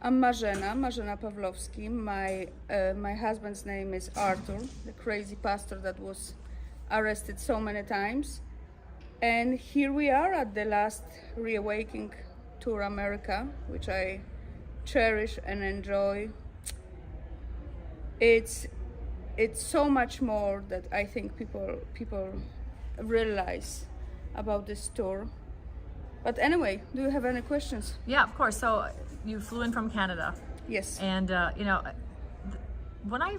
I'm Marzena Pawlowski. My husband's name is Arthur, the crazy pastor that was arrested so many times. And here we are at the last Reawakening Tour America, which I cherish and enjoy. It's so much more that I think people realize about this tour. But anyway, do you have any questions? Yeah, of course. So you flew in from Canada. Yes. And, when I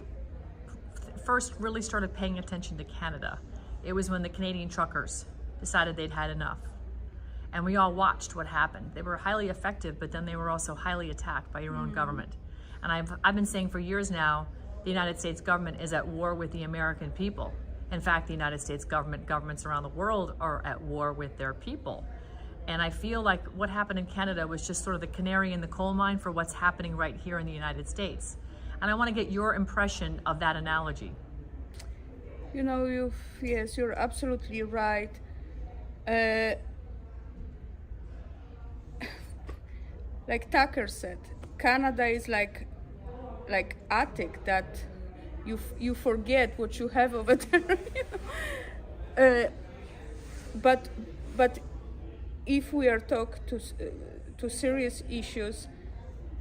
first really started paying attention to Canada, it was when the Canadian truckers decided they'd had enough. And we all watched what happened. They were highly effective, but then they were also highly attacked by your own government. And I've been saying for years now, the United States government is at war with the American people. In fact, the United States governments around the world are at war with their people. And I feel like what happened in Canada was just sort of the canary in the coal mine for what's happening right here in the United States. And I want to get your impression of that analogy. You know, yes, you're absolutely right. Like Tucker said, Canada is like attic that you forget what you have over there. But if we are talking to serious issues,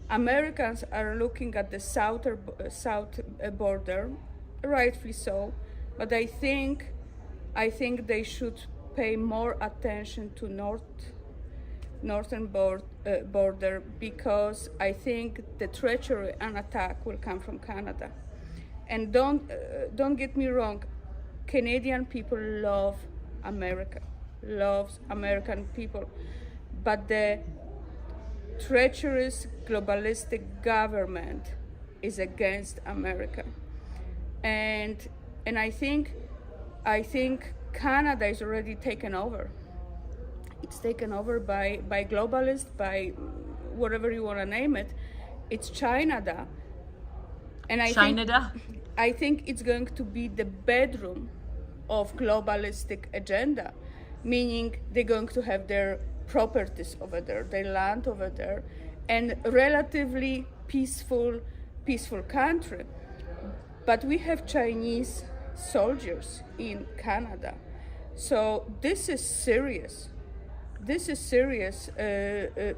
Americans are looking at the south border, rightfully so. But I think they should pay more attention to northern border, because I think the treachery and attack will come from Canada. And don't get me wrong, Canadian people love America, loves American people, but the treacherous globalistic government is against America, and I think Canada is already taken over. It's taken over by globalists, by whatever you want to name it. It's China, and I think it's going to be the bedroom of globalistic agenda, meaning they're going to have their properties over there, their land over there, and relatively peaceful country. But we have Chinese soldiers in Canada, so this is serious. This is serious. The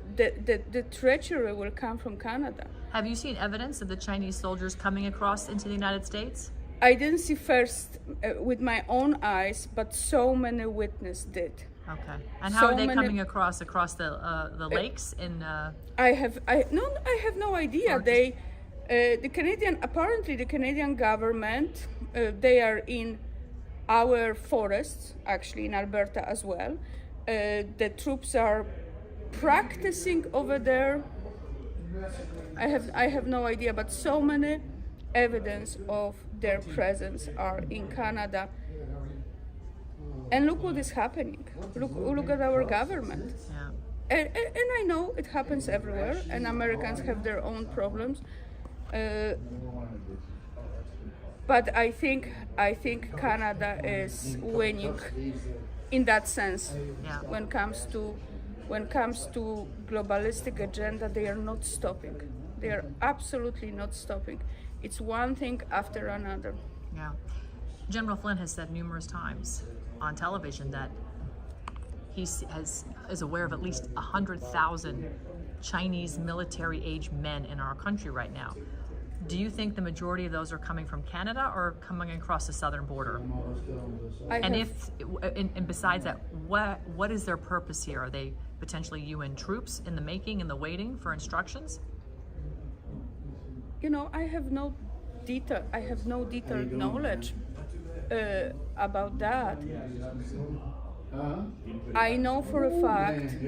treachery will come from Canada. Have you seen evidence of the Chinese soldiers coming across into the United States? I didn't see first with my own eyes, but so many witnesses did. Okay. And how are they coming across the lakes in? I have no idea. The Canadian government, they are in our forests, actually in Alberta as well. The troops are practicing over there. I have no idea, but so many evidence of their presence are in Canada. And look what is happening. Look at our government. Yeah. And I know it happens everywhere, and Americans have their own problems. But I think Canada is winning in that sense. Yeah. When it comes to globalistic agenda, they are not stopping. They are absolutely not stopping. It's one thing after another. Yeah. General Flynn has said numerous times on television that he is aware of at least 100,000 Chinese military-age men in our country right now. Do you think the majority of those are coming from Canada or coming across the southern border? And besides that, what is their purpose here? Are they potentially UN troops in the making, in the waiting for instructions? You know, I have no detailed knowledge about that. I know for a fact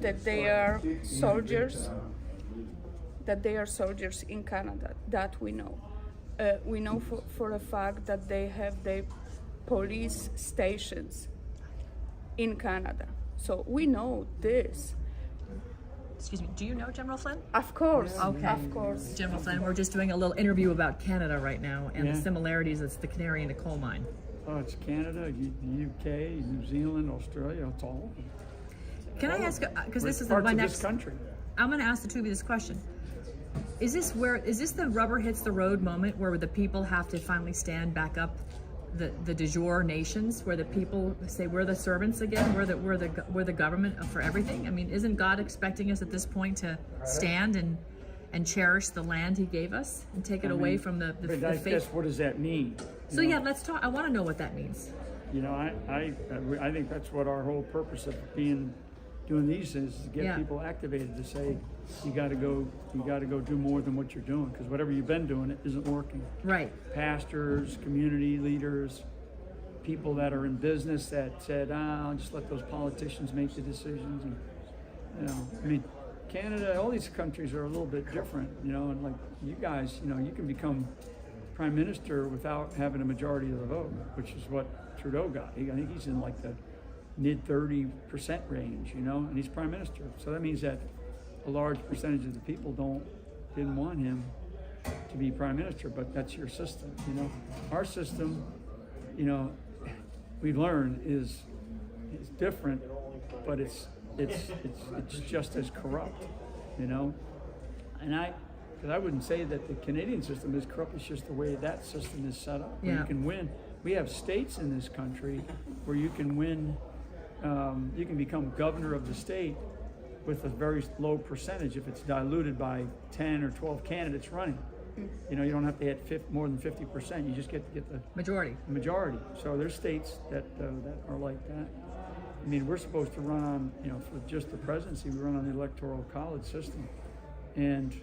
that they are soldiers. In Canada. That we know. We know for a fact that they have their police stations in Canada. So we know this. Excuse me, do you know General Flynn? Of course. Okay. Of course. General Flynn, we're just doing a little interview about Canada right now and the similarities. It's the canary in the coal mine. Oh, it's Canada, the UK, New Zealand, Australia, it's all. Can I ask, because this is my next country. I'm going to ask the two of you this question. Is this the rubber hits the road moment where the people have to finally stand back up the de jure nations, where the people say we're the servants again, we're the government for everything? I mean, isn't God expecting us at this point to stand and cherish the land He gave us and take it away from the I faith? guess what does that mean? So yeah, let's talk. I want to know what that means. You know, I think that's what our whole purpose of doing these is to get people activated to say you got to go do more than what you're doing, because whatever you've been doing, it isn't working. Right. Pastors, community leaders, people that are in business that said, I'll just let those politicians make the decisions. And you know, I mean, Canada, all these countries are a little bit different, you know, and like you guys, you know, you can become prime minister without having a majority of the vote, which is what Trudeau got. I think he's in like the mid 30% range, you know, and he's prime minister. So that means that a large percentage of the people didn't want him to be prime minister, but that's your system, you know. Our system, you know, we've learned is different, but it's just as corrupt, you know. And because I wouldn't say that the Canadian system is corrupt, it's just the way that system is set up. Where you can win. We have states in this country where you can win, you can become governor of the state with a very low percentage if it's diluted by 10 or 12 candidates running. You know, you don't have to hit more than 50%. You just get to get the majority. So there's states that are like that. I mean, we're supposed to run on, you know, for just the presidency, we run on the electoral college system, and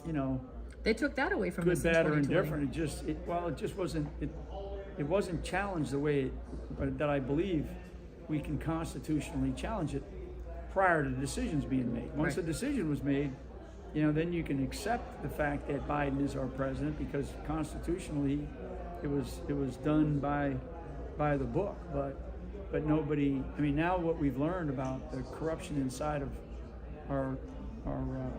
you know, they took that away from us. Good, bad, or indifferent. It wasn't challenged the way that I believe we can constitutionally challenge it prior to decisions being made. Once the decision was made, you know, then you can accept the fact that Biden is our president, because constitutionally it was done by the book. But nobody, I mean, now what we've learned about the corruption inside of our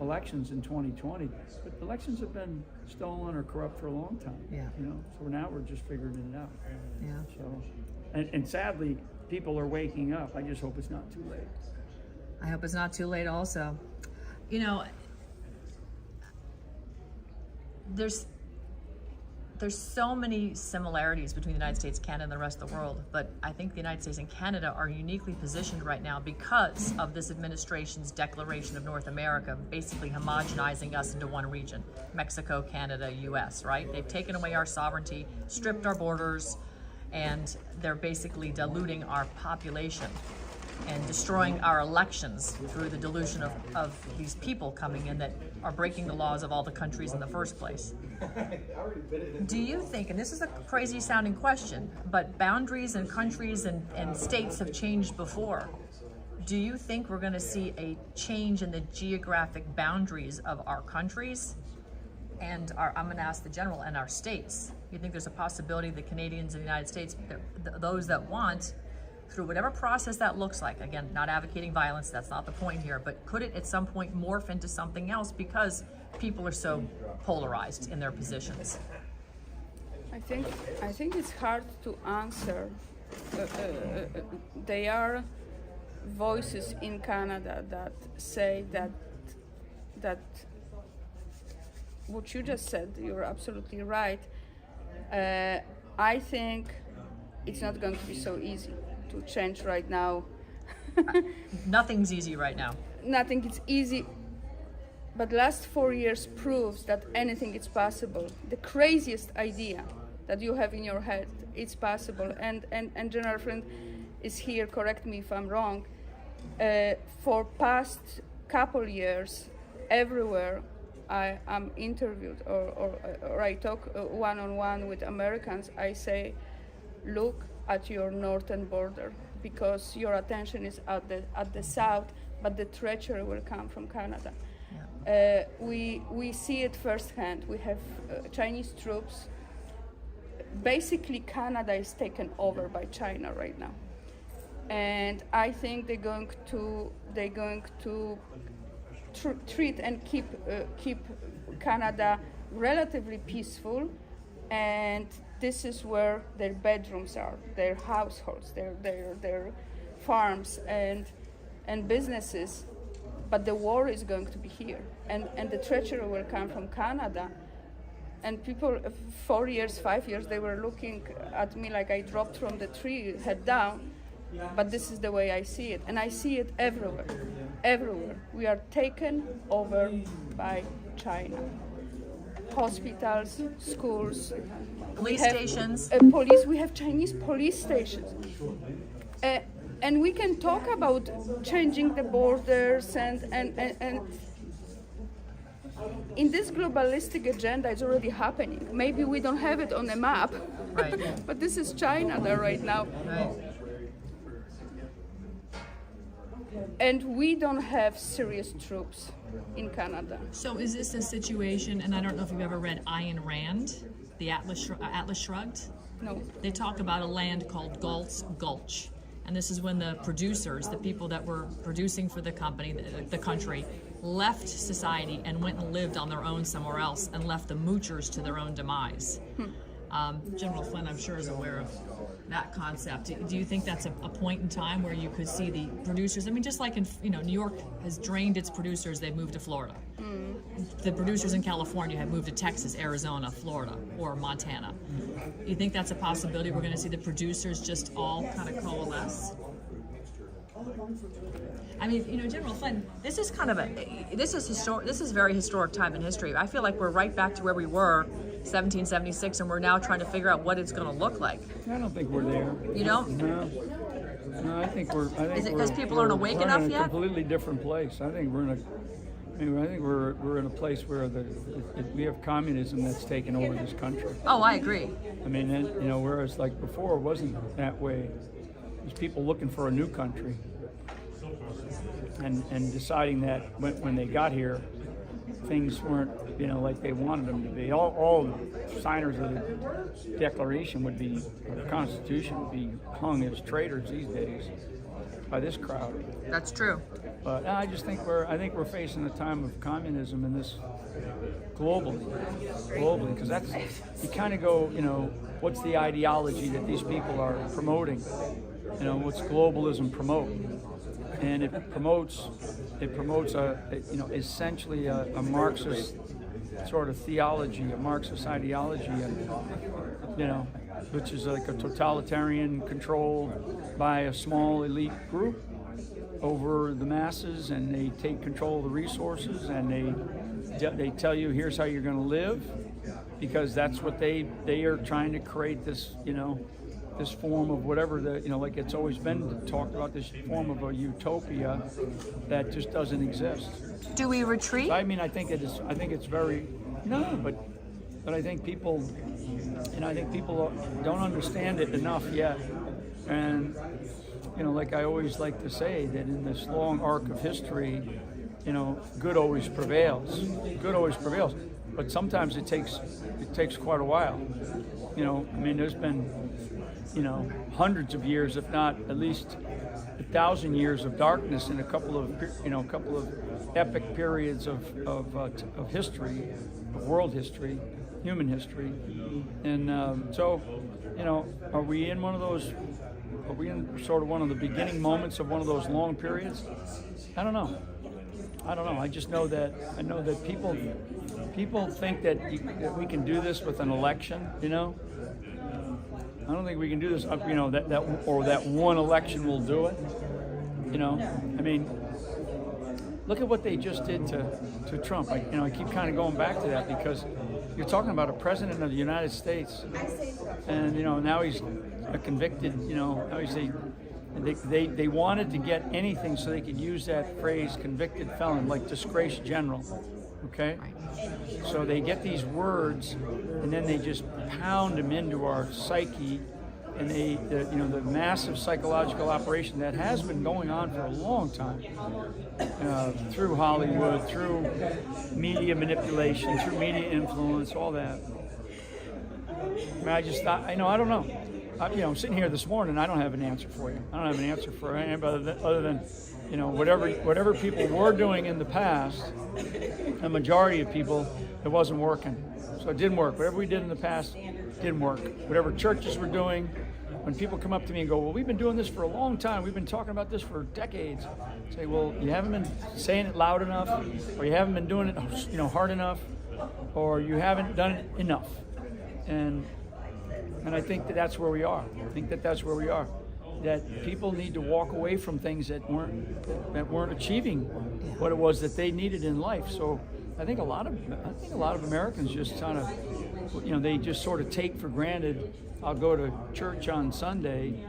elections in 2020, but elections have been stolen or corrupt for a long time. Yeah. You know, so now we're just figuring it out. Yeah. So, and sadly, people are waking up. I just hope it's not too late. I hope it's not too late also. You know, there's so many similarities between the United States, Canada, and the rest of the world, but I think the United States and Canada are uniquely positioned right now because of this administration's declaration of North America, basically homogenizing us into one region: Mexico, Canada, US, right? They've taken away our sovereignty, stripped our borders, and they're basically diluting our population and destroying our elections through the delusion of these people coming in that are breaking the laws of all the countries in the first place. Do you think, and this is a crazy sounding question, but boundaries and countries and states have changed before. Do you think we're going to see a change in the geographic boundaries of our countries and I'm going to ask the general, and our states? You think there's a possibility the Canadians and the United States, those that want, through whatever process that looks like, again, not advocating violence, that's not the point here, but could it at some point morph into something else because people are so polarized in their positions? I think it's hard to answer. There are voices in Canada that say that what you just said, you're absolutely right. I think it's not going to be so easy to change right now. Nothing's easy right now. Nothing is easy, but last 4 years proves that anything is possible. The craziest idea that you have in your head, it's possible. And General Friend is here, correct me if I'm wrong. For past couple years, everywhere I'm interviewed or I talk one-on-one with Americans, I say, look at your northern border, because your attention is at the south, but the treachery will come from Canada. Yeah. We see it firsthand. We have Chinese troops. Basically, Canada is taken over by China right now, and I think they're going to treat and keep Canada relatively peaceful, and this is where their bedrooms are, their households, their farms and businesses. but the war is going to be here, and the treachery will come from Canada. And people, 4 years, 5 years, they were looking at me like I dropped from the tree, head down. But this is the way I see it, and I see it everywhere. Everywhere. We are taken over by China. Hospitals, schools, police stations. Police. We have Chinese police stations. And we can talk about changing the borders and in this globalistic agenda, it's already happening. Maybe we don't have it on a map, Right. but this is China there right now. Right. And we don't have serious troops in Canada. So is this a situation, and I don't know if you've ever read Ayn Rand, the Atlas Shrugged? No. They talk about a land called Galt's Gulch. And this is when the producers, the people that were producing for the company, the country, left society and went and lived on their own somewhere else and left the moochers to their own demise. General Flynn, I'm sure, is aware of that concept. Do you think that's a point in time where you could see the producers? I mean, just like in, New York has drained its producers, they've moved to Florida. The producers in California have moved to Texas, Arizona, Florida, or Montana. Do you think that's a possibility? We're going to see the producers just all kind of coalesce? I mean, General Flynn, this is kind of this is very historic time in history. I feel like we're right back to where we were 1776, and we're now trying to figure out what it's going to look like. I don't think we're there. You know? No, I think we're. Is it because people aren't awake enough in a yet? completely different place. I think we're in a place where we have communism that's taken over this country. Oh, I agree. I mean, whereas like before it wasn't that way. There's people looking for a new country, and deciding that when they got here, things weren't like they wanted them to be. All signers of the Declaration would be, the Constitution would be hung as traitors these days by this crowd. That's true. But I just think we're facing a time of communism in this globally, because that's, you kind of go, what's the ideology that these people are promoting? What's globalism promote? And it promotes essentially a Marxist sort of theology, a Marxist ideology, which is like a totalitarian control by a small elite group over the masses, and they take control of the resources, and they tell you here's how you're going to live, because that's what they are trying to create this this form of whatever like it's always been talked about, this form of a utopia that just doesn't exist. Do we retreat? So, I mean, I think it's very but I think people don't understand it enough yet, and like I always like to say that in this long arc of history, good always prevails. Good always prevails, but sometimes it takes quite a while. I mean, there's been hundreds of years, if not at least 1,000 years of darkness in a couple of epic periods of history, of world history, human history, and so are we in one of those? Are we in sort of one of the beginning moments of one of those long periods? I don't know. I just know that people think that we can do this with an election. I don't think we can do this. That one election will do it. I mean, look at what they just did to Trump. I keep kind of going back to that, because you're talking about a president of the United States, and now he's a convicted. Now he's they wanted to get anything so they could use that phrase convicted felon, like disgraced general. Okay, so they get these words, and then they just pound them into our psyche, and the massive psychological operation that has been going on for a long time, through Hollywood, through media manipulation, through media influence, all that. I mean, I just thought, I don't know. I'm sitting here this morning. I don't have an answer for you. I don't have an answer for anybody other than whatever people were doing in the past. A majority of people, it wasn't working, so it didn't work. Whatever we did in the past didn't work. Whatever churches were doing, when people come up to me and go, well, we've been doing this for a long time. We've been talking about this for decades. I say, well, you haven't been saying it loud enough, or you haven't been doing it, hard enough, or you haven't done it enough. And I think that's where we are. I think that's where we are. That people need to walk away from things that weren't achieving what it was that they needed in life. So I think a lot of Americans just kind of, they just sort of take for granted. I'll go to church on Sunday,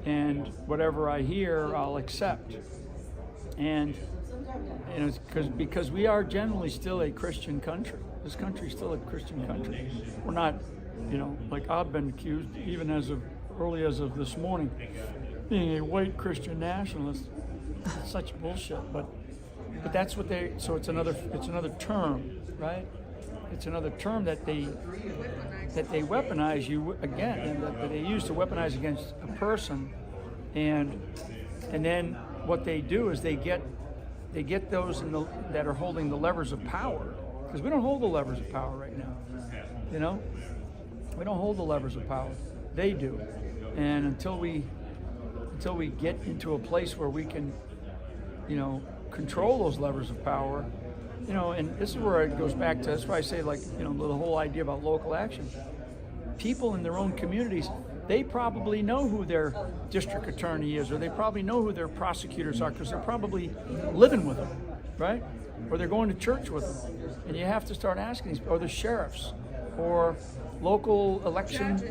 and whatever I hear, I'll accept. And because we are generally still a Christian country. This country is still a Christian country. We're not, like I've been accused, even as of early as of this morning, being a white Christian nationalist. It's such bullshit, but that's what so it's another term, right? It's another term that they weaponize you again, and that they use to weaponize against a person, and then what they do is they get those that are holding the levers of power, because we don't hold the levers of power right now. We don't hold the levers of power. They do, and until we get into a place where we can, control those levers of power, and this is where it goes back to, that's why I say, like, the whole idea about local action. People in their own communities, they probably know who their district attorney is, or they probably know who their prosecutors are, because they're probably living with them, right? Or they're going to church with them. And you have to start asking these, or the sheriffs, or local election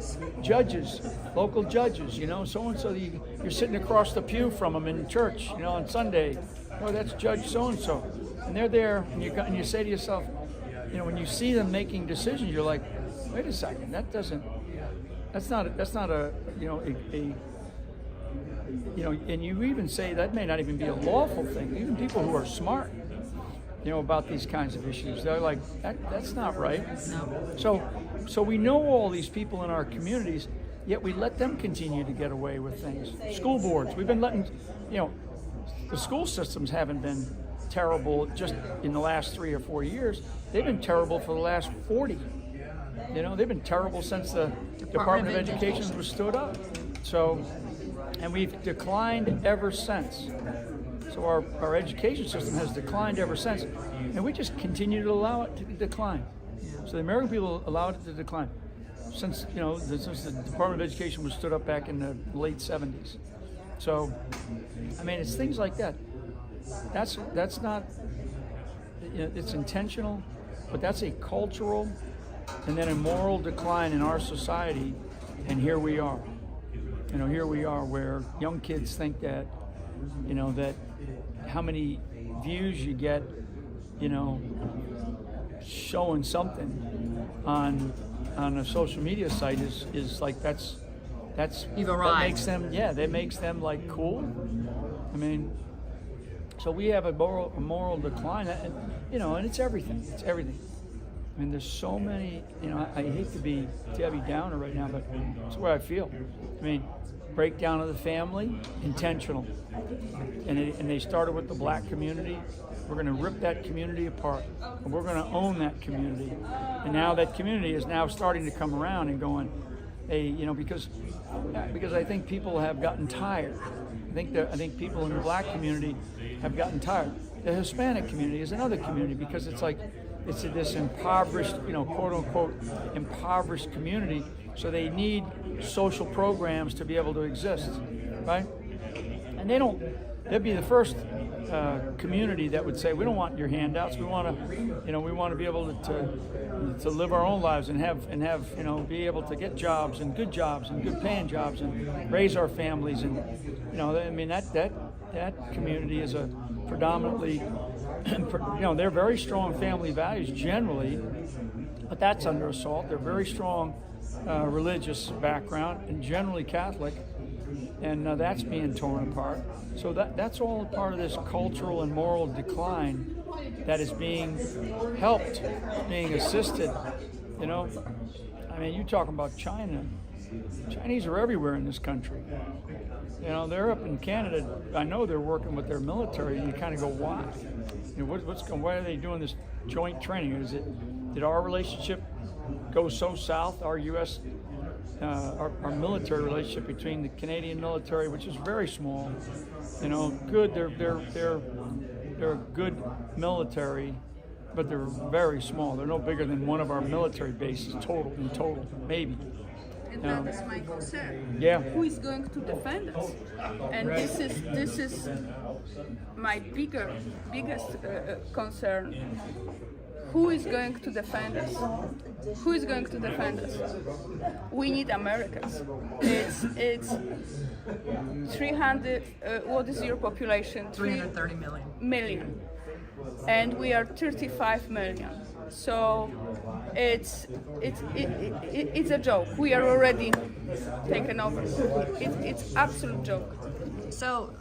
judges, local judges, so-and-so, you're sitting across the pew from them in church, on Sunday. Oh, that's Judge so-and-so. And they're there, and you say to yourself, when you see them making decisions, you're like, wait a second, that's not a and you even say that may not even be a lawful thing. Even people who are smart, about these kinds of issues, they're like, that's not right. No. So we know all these people in our communities, yet we let them continue to get away with things. School boards, we've been letting, the school systems haven't been terrible just in the last 3 or 4 years. They've been terrible for the last 40. They've been terrible since the Department of Education was stood up. So, and we've declined ever since. So our education system has declined ever since, and we just continue to allow it to decline. So the American people allowed it to decline since the Department of Education was stood up back in the late 70s. So, it's things like that. That's not, it's intentional, but that's a cultural and then a moral decline in our society. And here we are. Here we are, where young kids think that, that how many views you get, showing something on a social media site is like that's you've arrived. That makes them like cool. So we have a moral decline, and it's everything. It's everything. There's so many, I hate to be Debbie Downer right now, but that's the way I feel. Breakdown of the family, intentional. And they started with the black community. We're going to rip that community apart, and we're going to own that community. And now that community is now starting to come around and going, hey, because I think people have gotten tired. I think people in the black community have gotten tired. The Hispanic community is another community, because it's like, it's this impoverished, quote unquote, impoverished community. So they need social programs to be able to exist, right? And they'd be the first community that would say, we don't want your handouts. We want to be able to live our own lives and have be able to get jobs and good paying jobs and raise our families. And that community is a predominantly, they're very strong family values generally, but that's under assault. They're very strong religious background and generally Catholic, and that's being torn apart. So that's all part of this cultural and moral decline that is being helped, being assisted. You talking about China. Chinese are everywhere in this country. They're up in Canada. I know they're working with their military, and you kind of go, why? Why are they doing this joint training? Did our relationship go so south, our U.S. our military relationship between the Canadian military, which is very small, good. They're a good military, but they're very small. They're no bigger than one of our military bases total, maybe. And that is my concern. Yeah. Who is going to defend us? And this is my biggest concern. Who is going to defend us? Who is going to defend us? We need Americans. It's 300. What is your population? 330 million, and we are 35 million. So it's a joke. We are already taken over. It's absolute joke. So,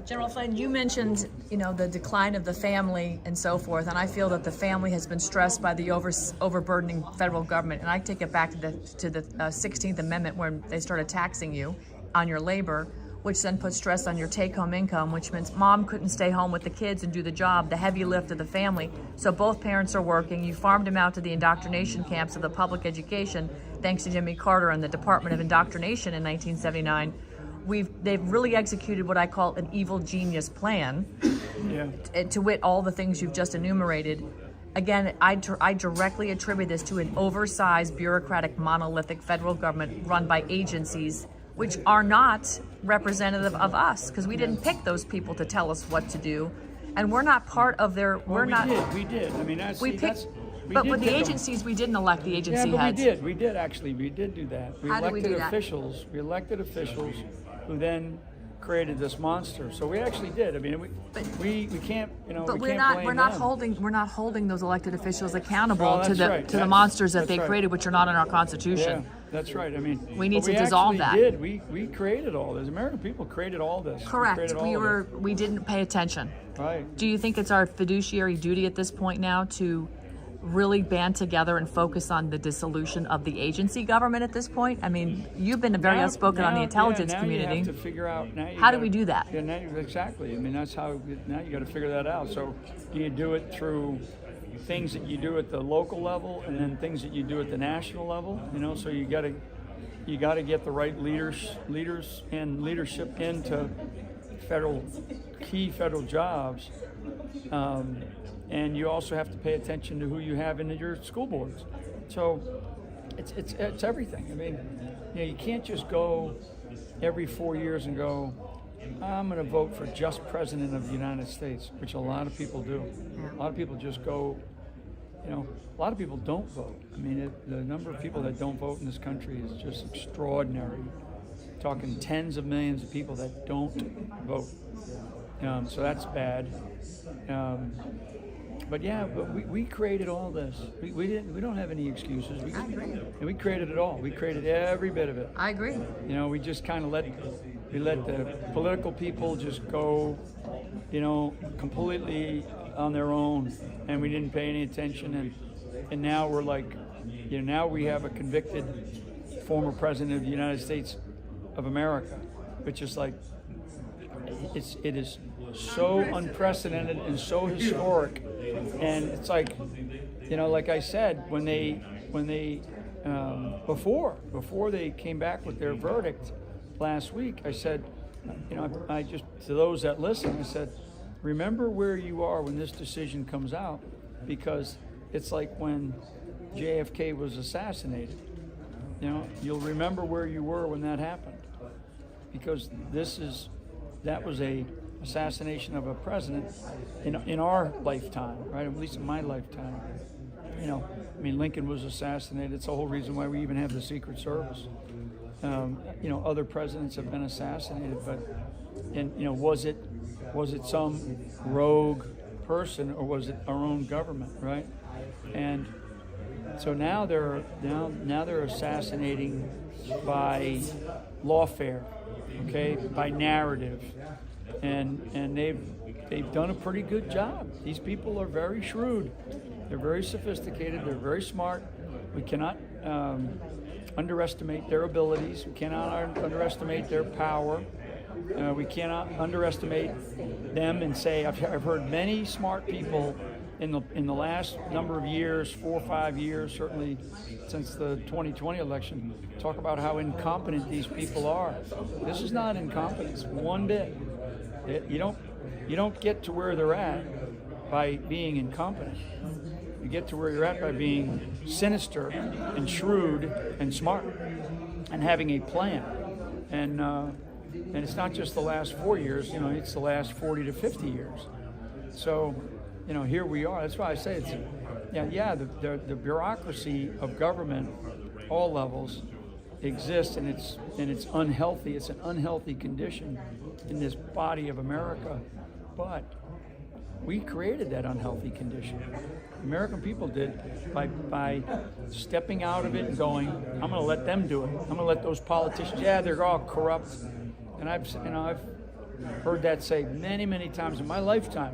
General Flynn, you mentioned, the decline of the family and so forth, and I feel that the family has been stressed by the overburdening federal government. And I take it back to the 16th Amendment, when they started taxing you on your labor, which then puts stress on your take-home income, which means mom couldn't stay home with the kids and do the job, the heavy lift of the family. So both parents are working. You farmed them out to the indoctrination camps of the public education, thanks to Jimmy Carter and the Department of Indoctrination in 1979. They've really executed what I call an evil genius plan, to wit all the things you've just enumerated. Again, I directly attribute this to an oversized, bureaucratic, monolithic federal government run by agencies which are not representative of us, because we didn't pick those people to tell us what to do, and we're not part of their. We did. I mean, but with the agencies, we didn't elect the agency heads. We did actually. We did do that. How did we do that? We elected officials who then created this monster. So we actually did. I mean, we can't. But we're not holding those elected officials accountable to the Right. monsters that they right. created, which are not in our Constitution. Yeah, that's right. I mean, we need to dissolve that. We created all this. American people created all this. Correct. We didn't pay attention. Right. Do you think it's our fiduciary duty at this point now to really band together and focus on the dissolution of the agency government at this point? I mean, you've been very outspoken on the intelligence community. You have to figure out how do we do that? Yeah, exactly. I mean, that's how. Now you got to figure that out. So, do you do it through things that you do at the local level, and then things that you do at the national level? So you got to get the right leaders and leadership into key federal jobs. And you also have to pay attention to who you have in your school boards. So it's everything. I mean, you can't just go every 4 years and go, I'm going to vote for just president of the United States, which a lot of people do. A lot of people just go, a lot of people don't vote. I mean, the number of people that don't vote in this country is just extraordinary. Talking tens of millions of people that don't vote. So that's bad. But we created all this. We don't have any excuses. I agree. And we created it all. We created every bit of it. I agree. We just kind of let the political people just go, completely on their own, and we didn't pay any attention. And now we're like, now we have a convicted former president of the United States of America, which is like, it is so unprecedented and so historic. And it's like, like I said, when they before they came back with their verdict last week, I said, I just, to those that listen, I said, remember where you are when this decision comes out, because it's like when JFK was assassinated. You'll remember where you were when that happened, because that was a assassination of a president in our lifetime, right? At least in my lifetime. Lincoln was assassinated. It's the whole reason why we even have the Secret Service. Other presidents have been assassinated, but was it some rogue person, or was it our own government, right? And so now they're assassinating by lawfare, okay, by narrative. And they've done a pretty good job. These people are very shrewd. They're very sophisticated. They're very smart. We cannot underestimate their abilities. We cannot underestimate their power. We cannot underestimate them and say, I've heard many smart people in the last number of years, 4 or 5 years, certainly since the 2020 election, talk about how incompetent these people are. This is not incompetence one bit. You don't get to where they're at by being incompetent. You get to where you're at by being sinister and shrewd and smart and having a plan. And it's not just the last 4 years, it's the last 40 to 50 years. So, here we are. That's why I say it's, the bureaucracy of government, all levels, exists, and it's unhealthy. It's an unhealthy condition in this body of America. But we created that unhealthy condition. American people did by stepping out of it and going, I'm going to let them do it. I'm going to let those politicians. Yeah, they're all corrupt, and I've heard that say many, many times in my lifetime.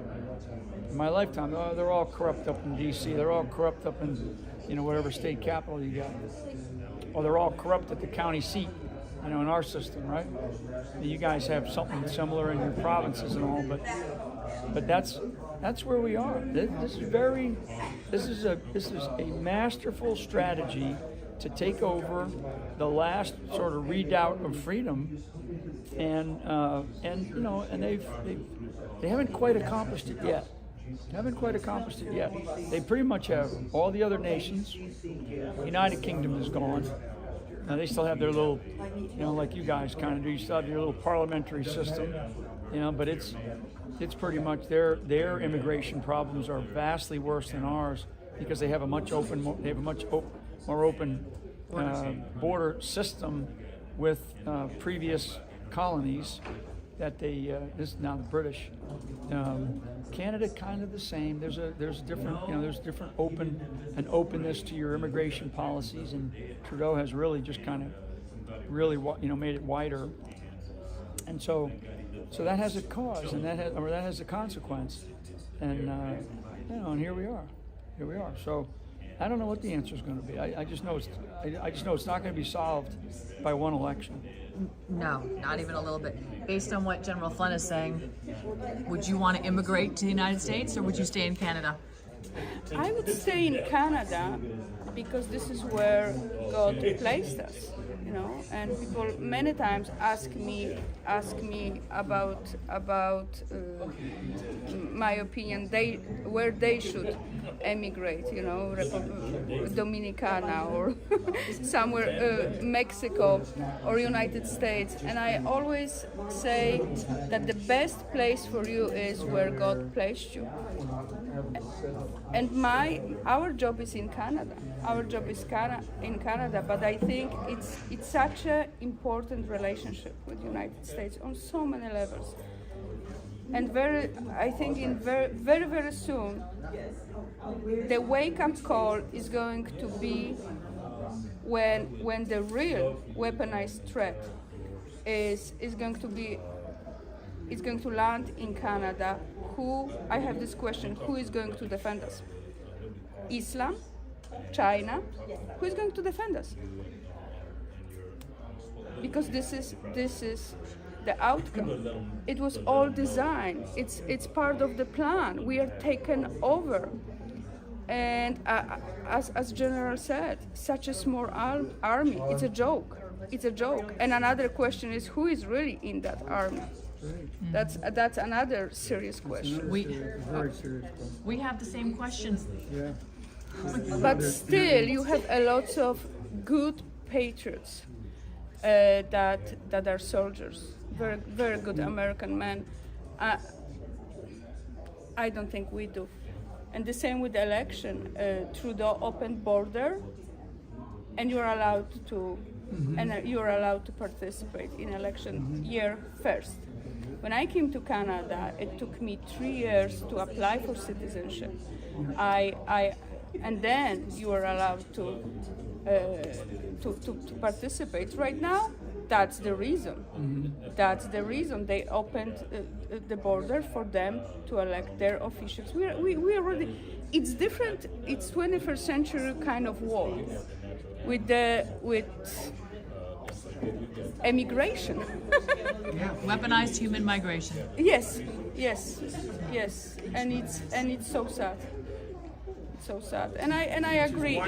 Oh, they're all corrupt up in D.C. They're all corrupt up in whatever state capital you got. Or they're all corrupt at the county seat. In our system, right? You guys have something similar in your provinces and all, but that's where we are. This is a masterful strategy to take over the last sort of redoubt of freedom, and they haven't quite accomplished it yet. They pretty much have all the other nations. United Kingdom is gone. Now they still have their little, like you guys kind of do. You still have your little parliamentary system, but it's pretty much their immigration problems are vastly worse than ours because they have a much more open border system with previous colonies that this is now the British. Canada kind of the same. There's different openness to your immigration policies, and Trudeau has really just kind of made it wider, and so that has a cause, and that has a consequence, and and here we are. So I don't know what the answer is going to be. I just know it's not going to be solved by one election. No, not even a little bit. Based on what General Flynn is saying, would you want to immigrate to the United States, or would you stay in Canada? I would stay in Canada because this is where God placed us, and people many times ask me about my opinion, where they should emigrate, Dominicana or somewhere, Mexico or United States, and I always say that the best place for you is where God placed you. And our job is in Canada. Our job is in Canada, but I think it's such an important relationship with the United States on so many levels. And I think very, very soon, the wake-up call is going to be when the real weaponized threat is going to land in Canada. I have this question, who is going to defend us? Islam? China? Who is going to defend us? Because this is the outcome. It was all designed. It's part of the plan. We are taken over. And as General said, such a small army, it's a joke. It's a joke. And another question is, who is really in that army? That's another serious question. Very serious question. We have the same questions. Yeah. But still, you have a lot of good patriots that are soldiers, very, very good American men. I don't think we do. And the same with the election. Trudeau opened border, and you're allowed to, participate in election year first. When I came to Canada, it took me 3 years to apply for citizenship. And then you are allowed to participate. Right now, that's the reason. That's the reason they opened the border for them to elect their officials. We already. It's different. It's 21st century kind of war with emigration. Weaponized human migration. Yes, and it's so sad. it's so sad. And I agree.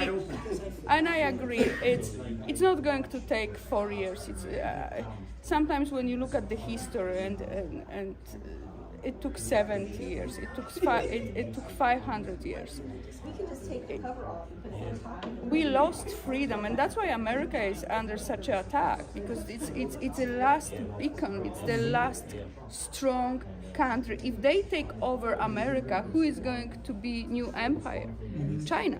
And I agree. It's not going to take 4 years. It's sometimes when you look at the history and it took 70 years. It took 500 years. We can just take the cover off and put it on top. We lost freedom, and that's why America is under such an attack, because it's the last beacon. It's the last strong country. If they take over America, who is going to be new empire? China.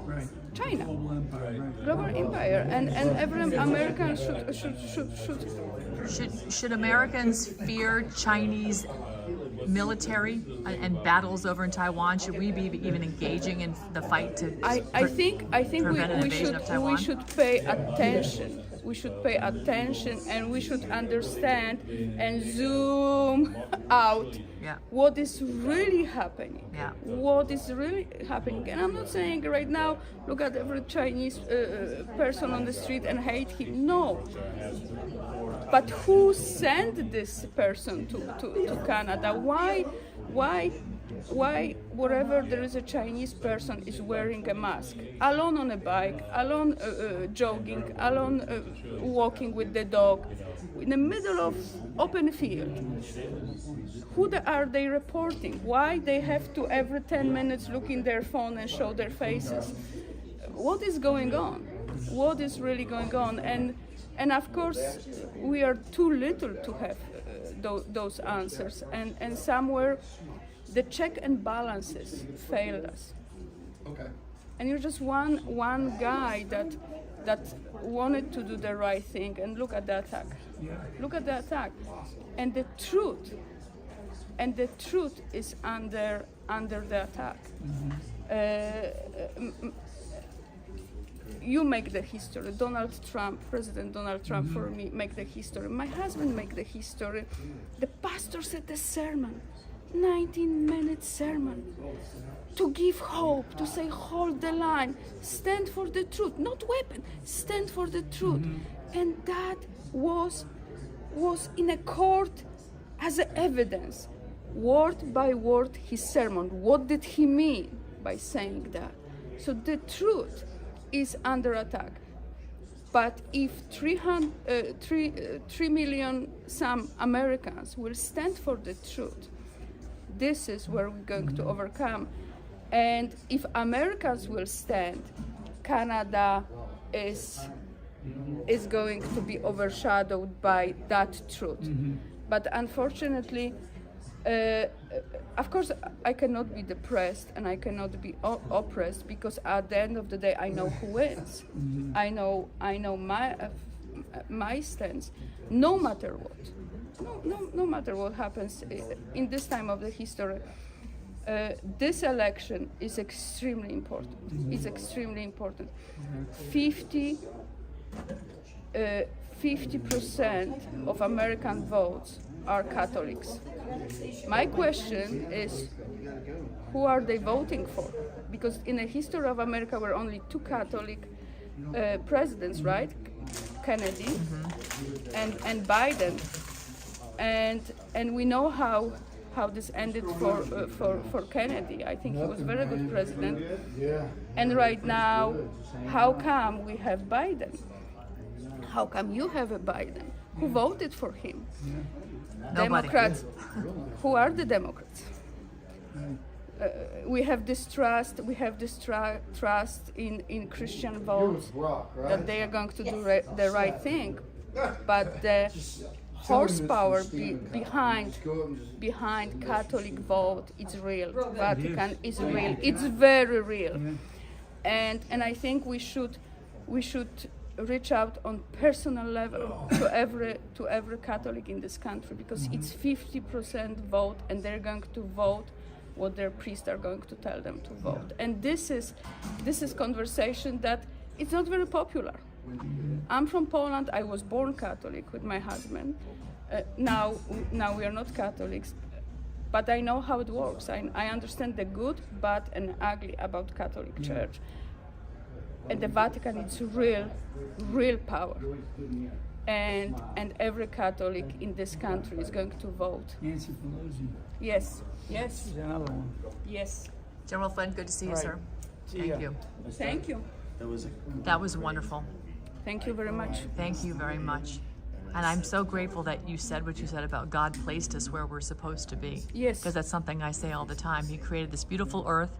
Right. China. Global empire. Right. Global empire, and every American Should Americans fear Chinese military and battles over in Taiwan? Should we be even engaging in the fight to I think prevent an invasion of Taiwan? we should pay attention. We should pay attention, and we should understand and zoom out Yeah. what is really happening. Yeah. What is really happening. And I'm not saying right now, look at every Chinese person on the street and hate him. No. But who sent this person to Canada? Why wherever there is a Chinese person is wearing a mask, alone on a bike, alone jogging, alone walking with the dog, in the middle of open field? Who are they reporting? Why they have to every 10 minutes look in their phone and show their faces? What is going on? What is really going on? And of course, we are too little to have those answers. And somewhere, the check and balances failed us. Okay. And you're just one guy that wanted to do the right thing. And look at the attack. Look at the attack. And the truth is under the attack. You make the history. President Donald Trump, for me, make the history. My husband make the history. The pastor said the sermon, 19-minute sermon, to give hope, to say, hold the line, stand for the truth, not weapon, stand for the truth. And that was in a court as a evidence, word by word, his sermon. What did he mean by saying that? So the truth is under attack. But if 3 million some Americans will stand for the truth, this is where we're going to overcome. And if Americans will stand, Canada is going to be overshadowed by that truth. But unfortunately, of course, I cannot be depressed and I cannot be oppressed, because at the end of the day, I know who wins. I know my stance, no matter what. No matter what happens in this time of the history. This election is extremely important. It's extremely important. 50% of American votes are Catholics. My question is, who are they voting for? Because in the history of America, were only 2 Catholic presidents, right? Kennedy and Biden, and we know how this ended for Kennedy. I think he was a very good president. And right now, how come we have Biden? How come you have a Biden? Who voted for him? Nobody. Democrats. Who are the Democrats? We have this trust. We have this trust in Christian votes that they are going to do the right thing, but the horsepower behind Catholic vote is real. Vatican is real. It's very real, and I think we should reach out on personal level to every Catholic in this country, because it's 50% vote, and they're going to vote what their priests are going to tell them to vote. And this is conversation that it's not very popular. I'm from Poland. I was born Catholic with my husband. Now we are not Catholics, but I know how it works. I understand the good, bad, and ugly about Catholic Church. And the Vatican is real power. And every Catholic in this country is going to vote. Nancy Pelosi. Yes. She's another one. Yes. General Flynn, good to see you, All right. sir. See Thank ya. you. Thank you. That was wonderful. Thank you very much. Thank you very much. And I'm so grateful that you said what you said about God placed us where we're supposed to be. Yes. Because that's something I say all the time. He created this beautiful earth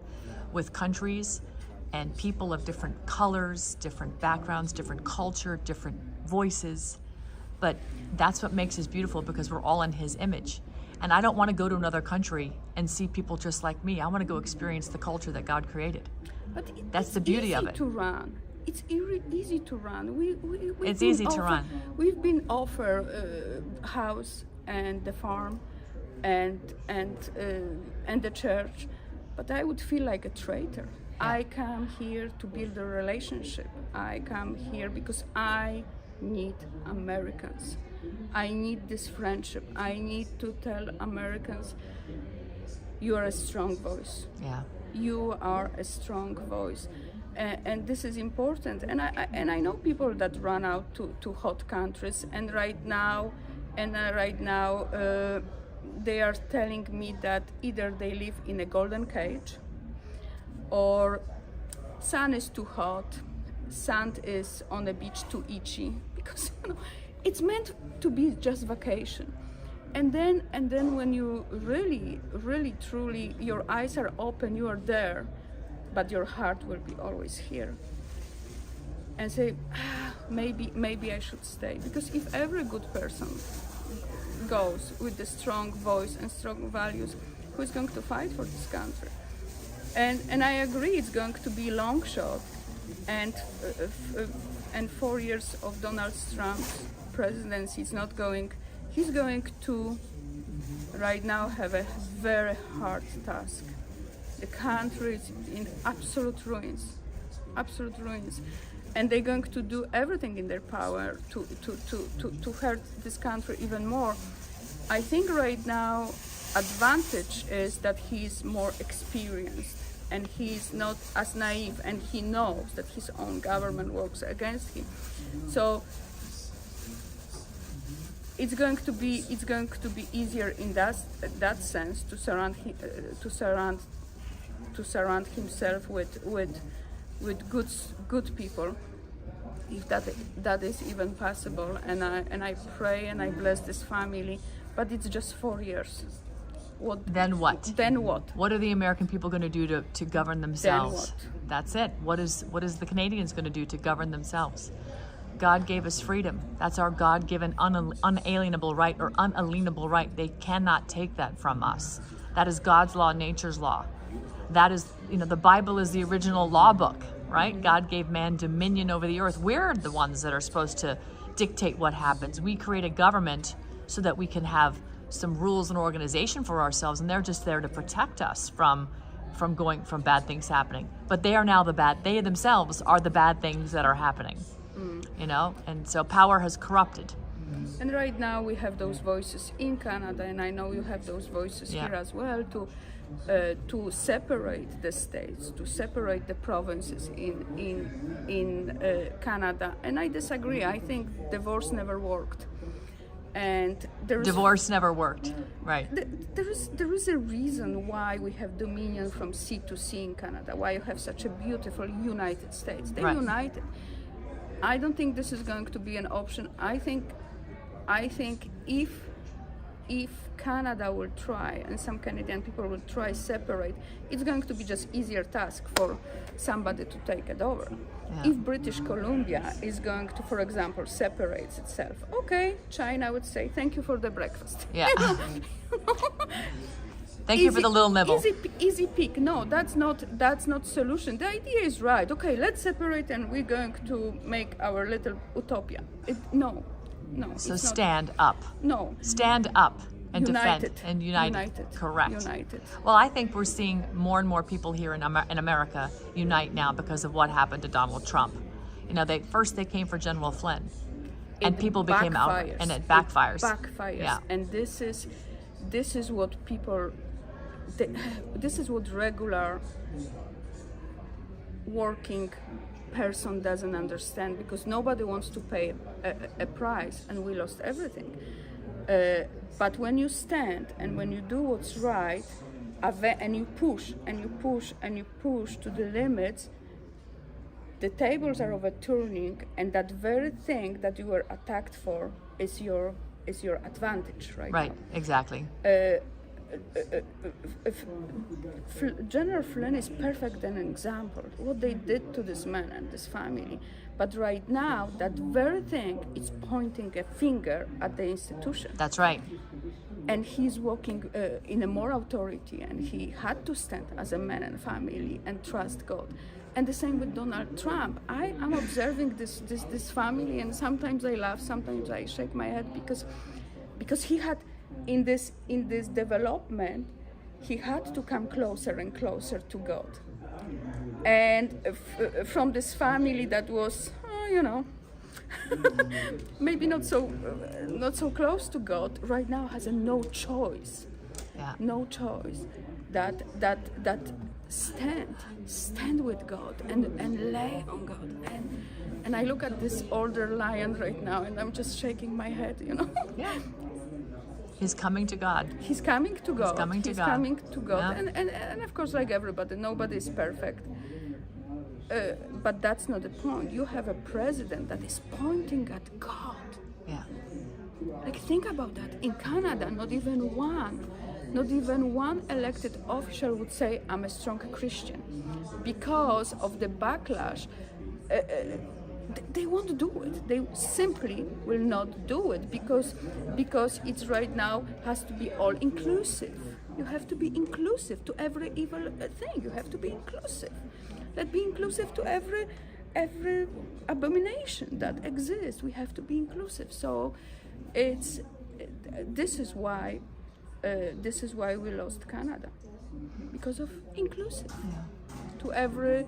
with countries and people of different colors, different backgrounds, different culture, different voices. But that's what makes us beautiful, because we're all in his image. And I don't want to go to another country and see people just like me. I want to go experience the culture that God created. But That's the beauty of it. It's easy to run. It's easy to run. It's easy to run. We've been offered house and the farm, and the church, but I would feel like a traitor. I come here to build a relationship. I come here because I need Americans. I need this friendship. I need to tell Americans, you are a strong voice. Yeah. You are a strong voice. And this is important. And I know people that run out to hot countries, and right now they are telling me that either they live in a golden cage, or sun is too hot, sand is on the beach too itchy, because it's meant to be just vacation. And then when you really truly, your eyes are open, you are there, but your heart will be always here, and say, maybe I should stay. Because if every good person goes with a strong voice and strong values, who is going to fight for this country? And I agree, it's going to be a long shot, and 4 years of Donald Trump's presidency is not going. He's going to right now have a very hard task. The country is in absolute ruins, and they're going to do everything in their power to hurt this country even more. I think right now advantage is that he's more experienced, and he's not as naive, and he knows that his own government works against him. So it's going to be easier in that sense to surround himself with good people, if that is even possible. And I pray and I bless this family, but it's just 4 years. Then what? Then what? What are the American people going to do to govern themselves? Then what? That's it. What is the Canadians going to do to govern themselves? God gave us freedom. That's our God-given unalienable right, or unalienable right. They cannot take that from us. That is God's law, nature's law. That is, the Bible is the original law book, right? God gave man dominion over the earth. We're the ones that are supposed to dictate what happens. We create a government so that we can have some rules and organization for ourselves, and they're just there to protect us from bad things happening. But they are now they themselves are the bad things that are happening. And so power has corrupted. And right now we have those voices in Canada, and I know you have those voices here as well, to separate the states, to separate the provinces in Canada. And I disagree. I think divorce never worked. And divorce never worked, right? There is a reason why we have dominion from sea to sea in Canada. Why you have such a beautiful United States? They're united. I don't think this is going to be an option. I think if Canada will try, and some Canadian people will try separate, it's going to be just easier task for somebody to take it over. Yeah. If British Columbia is going to, for example, separate itself, okay, China would say, thank you for the breakfast. Yeah. Thank you for the little nibble. Easy pick. No, that's not solution. The idea is right. Okay, let's separate, and we're going to make our little utopia. No. So stand up. No. Stand up and united. Defend and united. Correct. United. Well, I think we're seeing more and more people here in America unite now because of what happened to Donald Trump. They came for General Flynn, and people became out, and it backfires. Yeah. And this is what people. This is what regular working person doesn't understand, because nobody wants to pay a price, and we lost everything. But when you stand and when you do what's right, and you push and you push and you push to the limits, the tables are overturning, and that very thing that you were attacked for is your advantage right Right, now. exactly. General Flynn is perfect an example what they did to this man and this family, but right now that very thing is pointing a finger at the institution. That's right. And he's walking in a more authority, and he had to stand as a man and family and trust God. And the same with Donald Trump. I'm observing this family, and sometimes I laugh, sometimes I shake my head because he had in this development, he had to come closer and closer to God. And from this family that was, maybe not so close to God, right now has no choice. Yeah. No choice that stand with God and lay on God. And I look at this older lion right now, and I'm just shaking my head, Yeah. He's coming to God. He's coming to God. He's coming to God. Coming to God. Yeah. And of course, like everybody, nobody is perfect. But that's not the point. You have a president that is pointing at God. Yeah. Like, think about that. In Canada, not even one elected official would say, I'm a strong Christian. Because of the backlash, they won't do it. They simply will not do it because it's right now has to be all inclusive. You have to be inclusive to every evil thing. You have to be inclusive. Let's be inclusive to every abomination that exists. We have to be inclusive. So this is why we lost Canada, because of inclusive. To every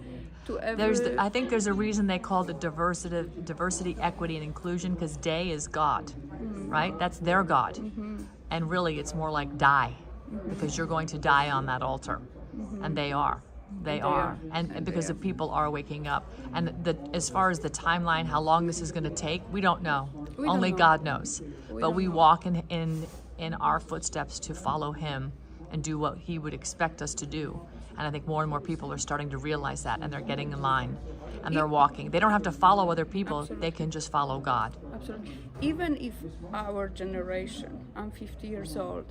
I think there's a reason they called it diversity, equity, and inclusion, because day is God, right? That's their God. And really it's more like die, because you're going to die on that altar. And they are. They are. And because the people are waking up. And as far as the timeline, how long this is going to take, we don't know. Only God knows. But we walk in our footsteps to follow him and do what he would expect us to do. And I think more and more people are starting to realize that, and they're getting in line and they're walking. They don't have to follow other people. Absolutely. They can just follow God. Absolutely. Even if our generation, I'm 50 years old,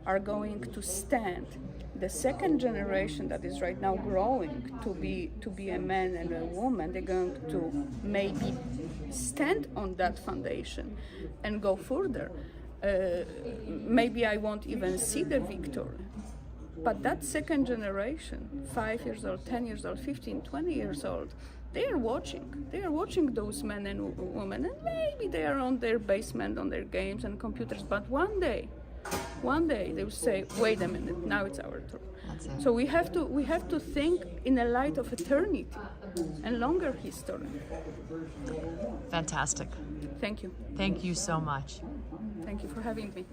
are going to stand, the second generation that is right now growing to be a man and a woman, they're going to maybe stand on that foundation and go further. Maybe I won't even see the victory. But that second generation, 5 years old, 10 years old, 15, 20 years old, they are watching. They are watching those men and women, and maybe they are on their basement, on their games and computers. But one day they will say, "Wait a minute, now it's our turn." That's it. So we have to think in the light of eternity and longer history. Fantastic. Thank you. Thank you so much. Thank you for having me.